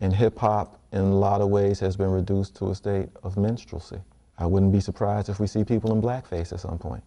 And hip-hop, in a lot of ways, has been reduced to a state of minstrelsy. I wouldn't be surprised if we see people in blackface at some point.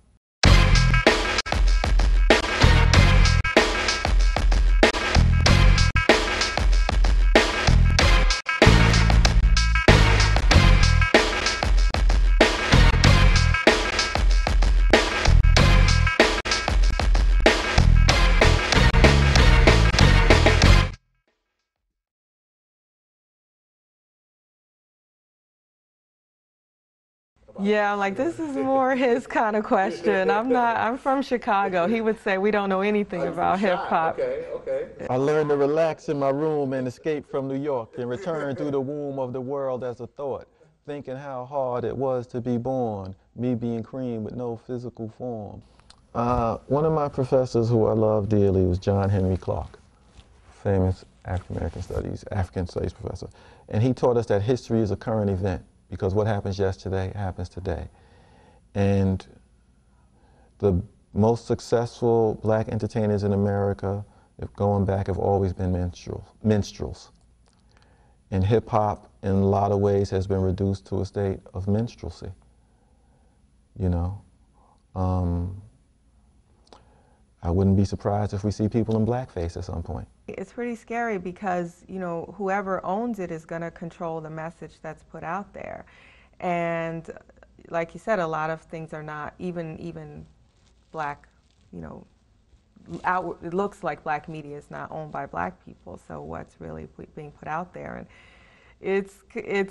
Yeah, like this is more his kind of question. I'm from Chicago. He would say we don't know anything about hip hop. Okay. I learned to relax in my room and escape from New York and return through the womb of the world as a thought, thinking how hard it was to be born, me being cream with no physical form. One of my professors who I love dearly was John Henry Clark, famous African Studies professor. And he taught us that history is a current event, because what happens yesterday happens today. And the most successful black entertainers in America, going back, have always been minstrels. And hip hop, in a lot of ways, has been reduced to a state of minstrelsy. You know, I wouldn't be surprised if we see people in blackface at some point. It's pretty scary because, you know, whoever owns it is going to control the message that's put out there. And like you said, a lot of things are not even black, you know, it looks like black media is not owned by black people. So what's really being put out there? And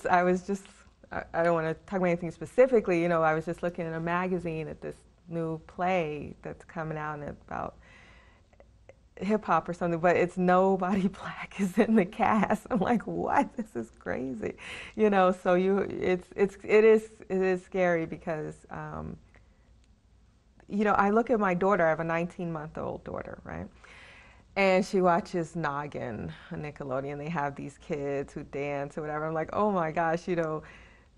I was just, I don't want to talk about anything specifically, you know, I was just looking in a magazine at this new play that's coming out about hip-hop or something, but it's nobody black is in the cast. I'm like, what? This is crazy, you know. So it is scary because you know, I look at my daughter. I have a 19-month-old daughter, right? And she watches Noggin on Nickelodeon. They have these kids who dance or whatever. I'm like, oh my gosh, you know,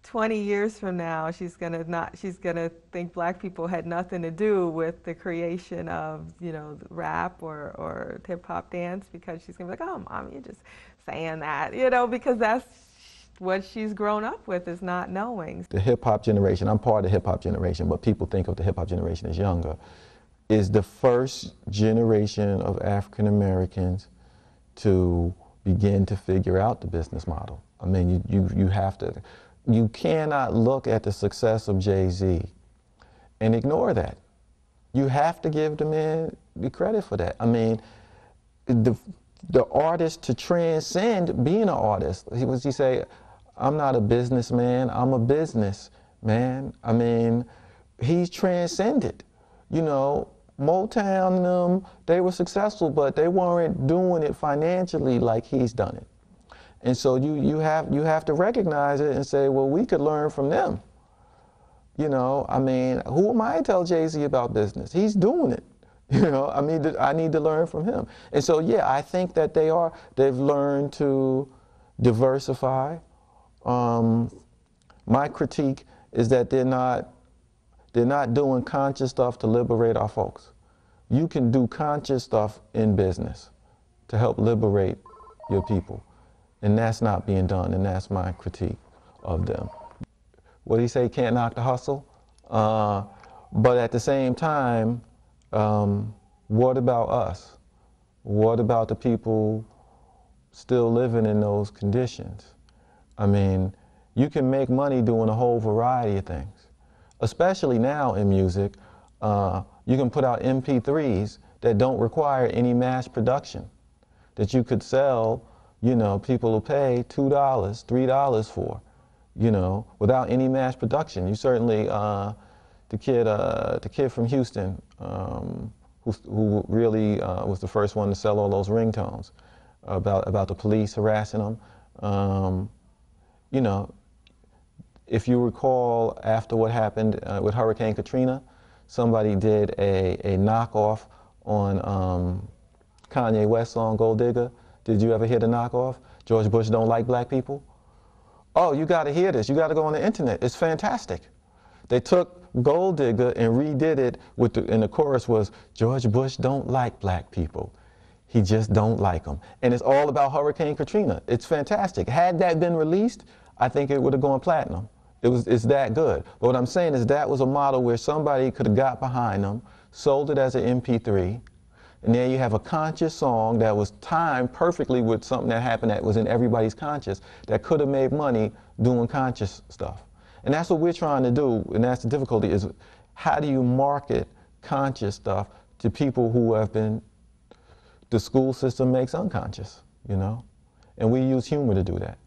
20 years from now, she's gonna think black people had nothing to do with the creation of, you know, rap or hip hop dance, because she's gonna be like, oh, Mom, you're just saying that, you know, because that's what she's grown up with, is not knowing. The hip hop generation, I'm part of the hip hop generation, but people think of the hip hop generation as younger, is the first generation of African Americans to begin to figure out the business model. I mean, you have to. You cannot look at the success of Jay-Z and ignore that. You have to give the man the credit for that. I mean, the artist to transcend being an artist. He say, I'm not a businessman, I'm a businessman. I mean, he's transcended. You know, Motown, they were successful, but they weren't doing it financially like he's done it. And so you have to recognize it and say, well, we could learn from them. You know, I mean, who am I to tell Jay-Z about business? He's doing it. You know, I need to learn from him. And so, yeah, I think that they've learned to diversify. My critique is that they're not doing conscious stuff to liberate our folks. You can do conscious stuff in business to help liberate your people. And that's not being done, and that's my critique of them. What do you say, can't knock the hustle? But at the same time, what about us? What about the people still living in those conditions? I mean, you can make money doing a whole variety of things. Especially now in music, you can put out MP3s that don't require any mass production, that you could sell. You know, people will pay $2, $3 for, you know, without any mass production. You certainly, the kid from Houston, who really was the first one to sell all those ringtones about the police harassing them. You know, if you recall, after what happened with Hurricane Katrina, somebody did a knockoff on Kanye West's song Gold Digger. Did you ever hear the knockoff? George Bush don't like black people? Oh, you got to hear this. You got to go on the internet. It's fantastic. They took Gold Digger and redid it and the chorus was, George Bush don't like black people. He just don't like them. And it's all about Hurricane Katrina. It's fantastic. Had that been released, I think it would have gone platinum. It's that good. But what I'm saying is that was a model where somebody could have got behind them, sold it as an MP3, and there you have a conscious song that was timed perfectly with something that happened that was in everybody's conscious that could have made money doing conscious stuff. And that's what we're trying to do, and that's the difficulty, is how do you market conscious stuff to people who have been, the school system makes unconscious, you know? And we use humor to do that.